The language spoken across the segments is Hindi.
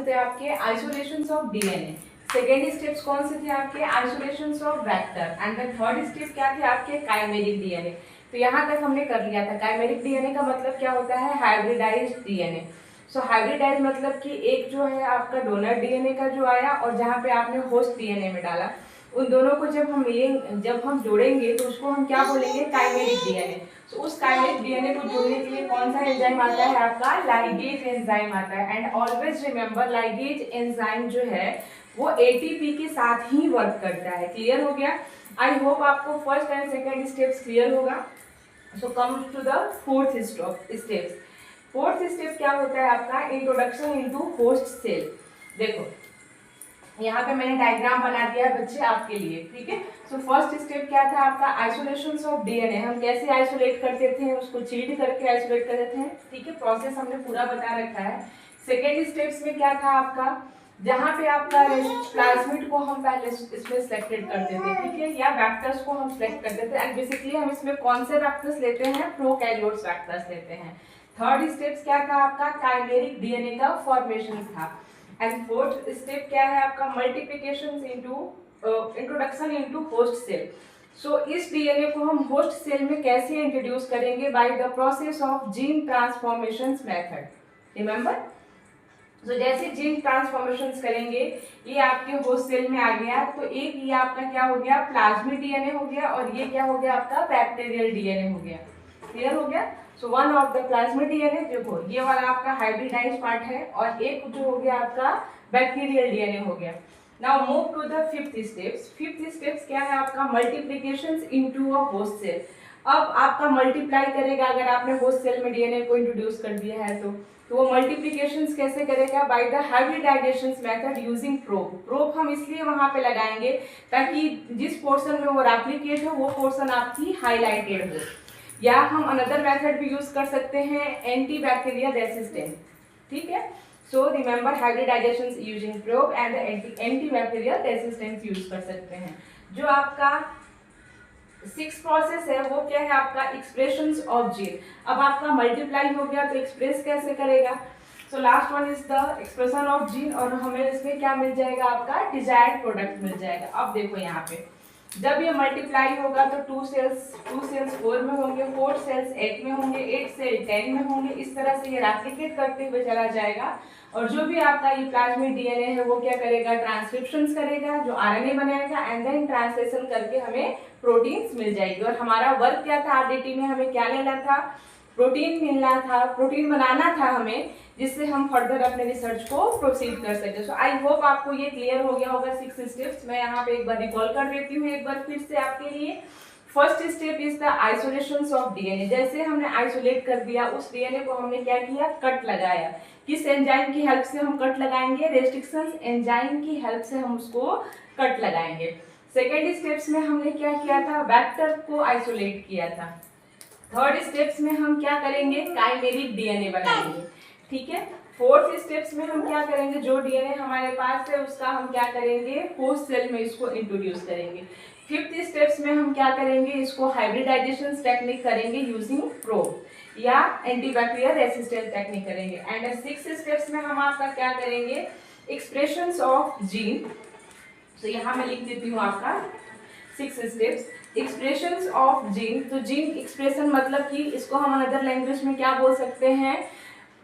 थे आपके isolations of DNA, second steps कौन से थे आपके isolations of vector, and the third step क्या थे आपके काइमेरिक डीएनए। तो यहाँ तक हमने कर लिया था। काइमेरिक डीएनए का मतलब क्या होता है, हाइब्रिडाइज्ड डीएनए। सो हाइब्रिडाइज मतलब कि एक जो है आपका डोनर डीएनए का जो आया और जहाँ पे आपने होस्ट डीएनए में डाला, उन दोनों को जब हम जोड़ेंगे तो उसको हम क्या बोलेंगे, काइमेरिक डीएनए। तो उस काइमेरिक डीएनए को जोड़ने के लिए कौन सा एंजाइम आता है आपका, लाइगेज एंजाइम आता है। And always remember ligase enzyme जो है वो एटीपी के साथ ही वर्क करता है। क्लियर हो गया? आई होप आपको first and second steps clear होगा। So come to the fourth steps. Fourth step क्या होता है आपका, इंट्रोडक्शन इनटू होस्ट सेल। देखो यहाँ पे मैंने डायग्राम बना दिया है बच्चे आपके लिए, ठीक है। सो फर्स्ट स्टेप क्या था आपका, आइसोलेशन ऑफ डीएनए। हम कैसे आइसोलेट करते थे, उसको चीट करके आइसोलेट करते थे, ठीक है। प्रोसेस हमने पूरा बता रखा है। सेकेंड स्टेप्स में क्या था आपका, जहाँ पे आपका प्लाज्मिड को हम पहले इसमें सिलेक्टेड करते थे, ठीक है, या वेक्टर्स को हम सिलेक्ट करते थे। एंड बेसिकली हम इसमें कौन से वेक्टर्स लेते हैं, प्रोकैरियोट्स वेक्टर्स लेते हैं। थर्ड स्टेप्स क्या था आपका, काइमेरिक डीएनए का फॉर्मेशन था। एंड फोर्थ स्टेप क्या है आपका, multiplication into introduction into host cell. So इस डीएनए को हम होस्ट सेल में कैसे इंट्रोड्यूस करेंगे, by the process of gene transformation method. Remember, तो जैसे जीन ट्रांसफॉर्मेशन करेंगे, ये आपके होस्ट सेल में आ गया, तो एक ये आपका क्या हो गया, प्लाज्मिड डीएनए हो गया, और ये क्या हो गया आपका, बैक्टीरियल डीएनए हो गया। क्लियर हो गया? So one of the plasmid DNA, देखो ये वाला आपका हाइब्रिडाइज पार्ट है, और एक जो हो गया आपका बैक्टीरियल डीएनए हो गया। Now move to the fifth steps. Fifth steps क्या है आपका, multiplication into a host cell. अब आपका मल्टीप्लाई करेगा, अगर आपने होस्ट सेल में डीएनए को इंट्रोड्यूस कर दिया है तो वो मल्टीप्लिकेशंस कैसे करेगा, by the hybridisation method using probe. Probe हम इसलिए वहां पे लगाएंगे ताकि जिस पोर्शन में वो रेप्लिकेट हो वो पोर्शन आपकी हाईलाइटेड हो। या हम अनदर मेथड भी यूज कर सकते हैं, एंटी बैक्टीरियल रेसिस्टेंट, ठीक है। So remember hybridisation using probe and anti bacterial resistance use कर सकते हैं। जो आपका सिक्स प्रोसेस है वो क्या है आपका, एक्सप्रेशंस ऑफ जीन। अब आपका मल्टीप्लाई हो गया तो एक्सप्रेस कैसे करेगा, so last one is the expression of gene, और हमें इसमें क्या मिल जाएगा आपका, डिजायर्ड प्रोडक्ट मिल जाएगा। अब देखो यहाँ पे जब ये मल्टीप्लाई होगा तो टू सेल्स 4 में होंगे, 4 सेल्स 8 में होंगे, 8 सेल 10 में होंगे। इस तरह से ये रेप्लिकेट करते हुए चला जाएगा, और जो भी आपका ये प्लाज्मिड डीएनए है वो क्या करेगा, ट्रांसक्रिप्शंस करेगा, जो आरएनए बनाएगा, एंड देन ट्रांसलेशन करके हमें प्रोटीन्स मिल जाएगी। और हमारा वर्क क्या था, आरडीटी में हमें क्या लेना था, प्रोटीन मिलना था, प्रोटीन बनाना था हमें, जिससे हम फर्दर अपने रिसर्च को प्रोसीड कर सके। सो आई होप आपको ये क्लियर हो गया होगा 6 स्टेप्स। मैं यहाँ पे एक बार रिकॉल कर देती हूँ एक बार फिर से आपके लिए। First step is the isolation of DNA. जैसे हमने आइसोलेट कर दिया, उस डीएनए को हमने क्या किया, कट लगाया। किस एंजाइम की हेल्प से हम कट लगाएंगे, रेस्ट्रिक्शन एंजाइम की हेल्प से हम उसको कट लगाएंगे। सेकेंड स्टेप्स में हमने क्या किया था, वेक्टर को आइसोलेट किया था। थर्ड स्टेप्स में हम क्या करेंगे, काइमेरिक डीएनए बनाएंगे, ठीक है। फोर्थ स्टेप्स में हम क्या करेंगे, जो डीएनए हमारे पास है उसका हम क्या करेंगे, होस्ट सेल में इसको इंट्रोड्यूस करेंगे। फिफ्थ स्टेप्स में हम क्या करेंगे, इसको हाइब्रिडाइजेशन टेक्निक करेंगे यूजिंग प्रोब, या एंटीबैक्टीरियल रेसिस्टेंस टेक्निक करेंगे। एंड सिक्स स्टेप्स में हम आपका क्या करेंगे, एक्सप्रेशंस ऑफ जीन। तो यहाँ मैं लिख देती हूँ आपका 6 स्टेप्स, एक्सप्रेशंस ऑफ जीन। तो जीन एक्सप्रेशन मतलब कि इसको हम अदर लैंग्वेज में क्या बोल सकते हैं,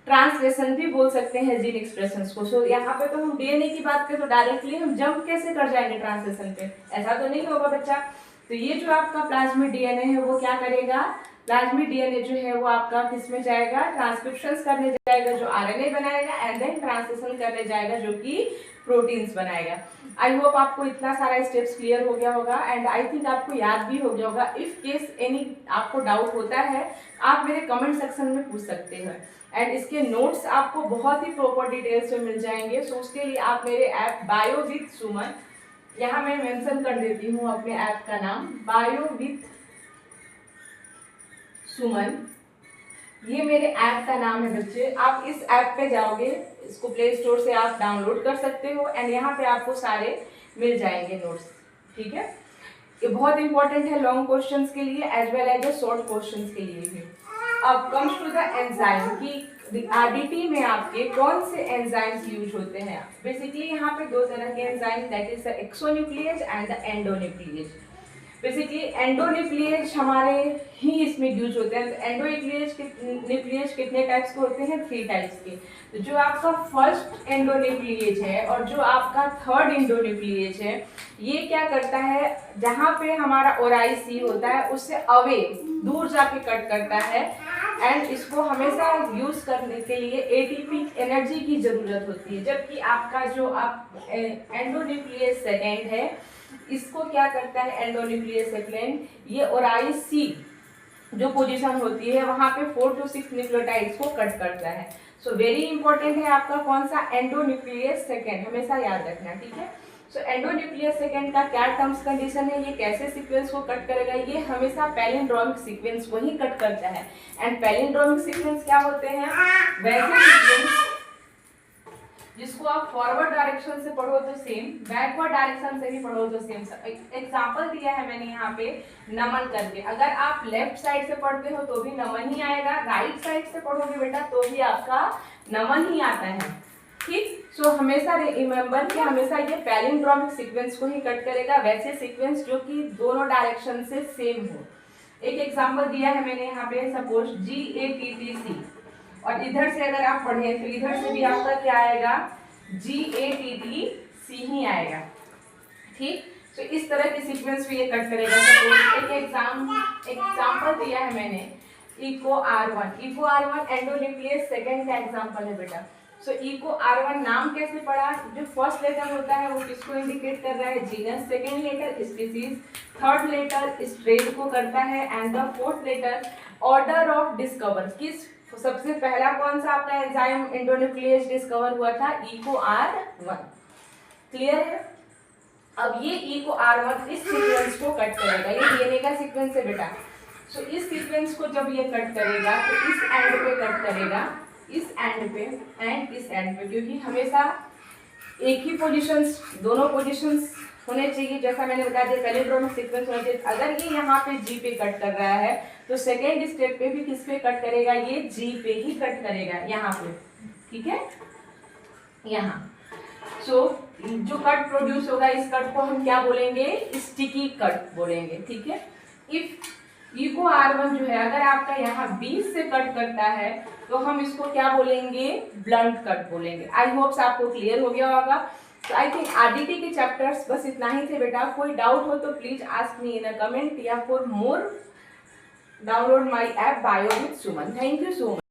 ट्रांसलेशन भी बोल सकते हैं जीन एक्सप्रेशंस को। सो यहाँ पे तो हम डीएनए की बात करें तो डायरेक्टली हम जंप कैसे कर जाएंगे ट्रांसलेशन पे, ऐसा तो नहीं होगा बच्चा। तो ये जो आपका प्लाज्मिड डीएनए है वो क्या करेगा, प्लाज्मिड डीएनए जो है वो आपका किस में जाएगा, ट्रांसक्रिप्शंस करने जाएगा, जो आरएनए बनाएगा, एंड देन ट्रांसलेशन करने जाएगा, जो कि प्रोटीन्स बनाएगा। आई होप आपको इतना सारा स्टेप्स क्लियर हो गया होगा, एंड आई थिंक आपको याद भी हो गया होगा। इफ केस एनी आपको डाउट होता है आप मेरे कमेंट सेक्शन में पूछ सकते हैं, एंड इसके नोट्स आपको बहुत ही प्रॉपर डिटेल्स में मिल जाएंगे। सो उसके लिए आप मेरे ऐप बायो विथ सुमन, यहाँ मैं मेंशन कर देती हूँ अपने ऐप का नाम, बायो विथ सुमन, ये मेरे ऐप का नाम है बच्चे। आप इस ऐप पे जाओगे, इसको प्ले स्टोर से आप डाउनलोड कर सकते हो, एंड यहाँ पे आपको सारे मिल जाएंगे नोट्स, ठीक है। ये बहुत इंपॉर्टेंट है लॉन्ग क्वेश्चंस के लिए as well as short questions के लिए भी। अब कम्स टू द एंजाइम की आरडीटी में आपके कौन से एंजाइम्स यूज होते हैं? बेसिकली यहाँ पे दो तरह के enzyme, that is the exonuclease and the endonuclease. Basically endonuclease हमारे ही इसमें यूज होते हैं। तो न्यूक्लियेज कितने टाइप्स के होते हैं? 3 टाइप्स के। तो जो आपका फर्स्ट एंडोन्यूक्लियेज है और जो आपका थर्ड एंडोन्यूक्लियेज है, ये क्या करता है, जहाँ पे हमारा ओराई सी होता है उससे अवे दूर जाके कट करता है, एंड इसको हमेशा यूज करने के लिए एटीपी एनर्जी की जरूरत होती है। जबकि आपका जो आप एंडोन्यूक्लियस सेकेंड है, इसको क्या करता है एंडोन्यूक्लियस सेकेंड, ये ओराई सी जो पोजीशन होती है वहां पे 4 to 6 न्यूक्लियोटाइड्स को कट करता है। सो वेरी इंपॉर्टेंट है आपका कौन सा? एंडोन्यूक्लियस सेकेंड, हमेशा याद रखना, ठीक है। सो एंडोन्यूक्लियस सेकेंड का क्या टर्म्स कंडीशन है, ये कैसे सीक्वेंस को कट करेगा? ये हमेशा पैलिंड्रोमिक सीक्वेंस को ही कट करता है। एंड पैलिंड्रोमिक सीक्वेंस क्या होते हैं? वैसे सीक्वेंस जिसको आप फॉरवर्ड डायरेक्शन से पढ़ो तो सेम, बैकवर्ड डायरेक्शन से भी पढ़ो तो सेम। एग्जांपल दिया है मैंने यहाँ पे नमन करके। अगर आप लेफ्ट साइड से पढ़ते हो तो भी नमन ही आएगा, राइट साइड से पढ़ोगे बेटा तो भी आपका नमन ही आता है, ठीक। सो हमेशा रिमेंबर कि हमेशा ये पैलिंड्रोमिक सीक्वेंस को ही कट करेगा, वैसे सीक्वेंस जो कि दोनों डायरेक्शन से सेम हो। एक एग्जांपल दिया है मैंने यहाँ पे, सपोज GATTC, और इधर से अगर आप पढ़े तो इधर से भी आपका क्या आएगा? GATTC ही आएगा, ठीक। तो इस तरह की सीक्वेंस भी ये कट करेगा। सपोज एक एग्जांपल दिया है मैंने, इको R1 एंडोन्यूक्लियस सेकेंड का एग्जांपल है बेटा। सो इको R1 नाम कैसे पड़ा? जो फर्स्ट लेटर होता है वो किसको इंडिकेट कर रहा है? Genus. Second letter species, third letter strain को करता है, and the fourth letter order of discover. किस सबसे पहला कौन सा आपका एंजाइम एंडोन्यूक्लियस डिस्कवर हुआ था? Eco R1। क्लियर है? अब ये इको R1 इस सीक्वेंस को कट करेगा, ये डीएनए का सीक्वेंस है बेटा। सो इस सीक्वेंस को जब ये कट करेगा तो इस एंड पे कट करेगा, इस एंड पे एंड इस एंड पे, क्योंकि हमेशा एक ही पोजीशंस, दोनों पोजीशंस होने चाहिए। जैसा मैंने बता दिया पैलिंड्रोमिक सीक्वेंस होना चाहिए। अगर ये यहाँ पे जी पे कट कर रहा है तो सेकेंड स्टेप पे भी किस पे कट करेगा? ये जी पे ही कट करेगा, यहाँ पे, ठीक है, यहाँ। सो जो कट प्रोड्यूस होगा इस कट को हम क्या बोलेंगे? स्टिकी कट बोलेंगे, ठीक है। इफ इको R1 जो है अगर आपका यहाँ 20 से कट करता है तो हम इसको क्या बोलेंगे? ब्लंट कट बोलेंगे। आई होप्स आपको क्लियर हो गया होगा। तो आई थिंक आरडीटी के चैप्टर्स बस इतना ही थे बेटा। कोई डाउट हो तो please ask me in a comment, या for more download my app bio with Suman. Thank you so much.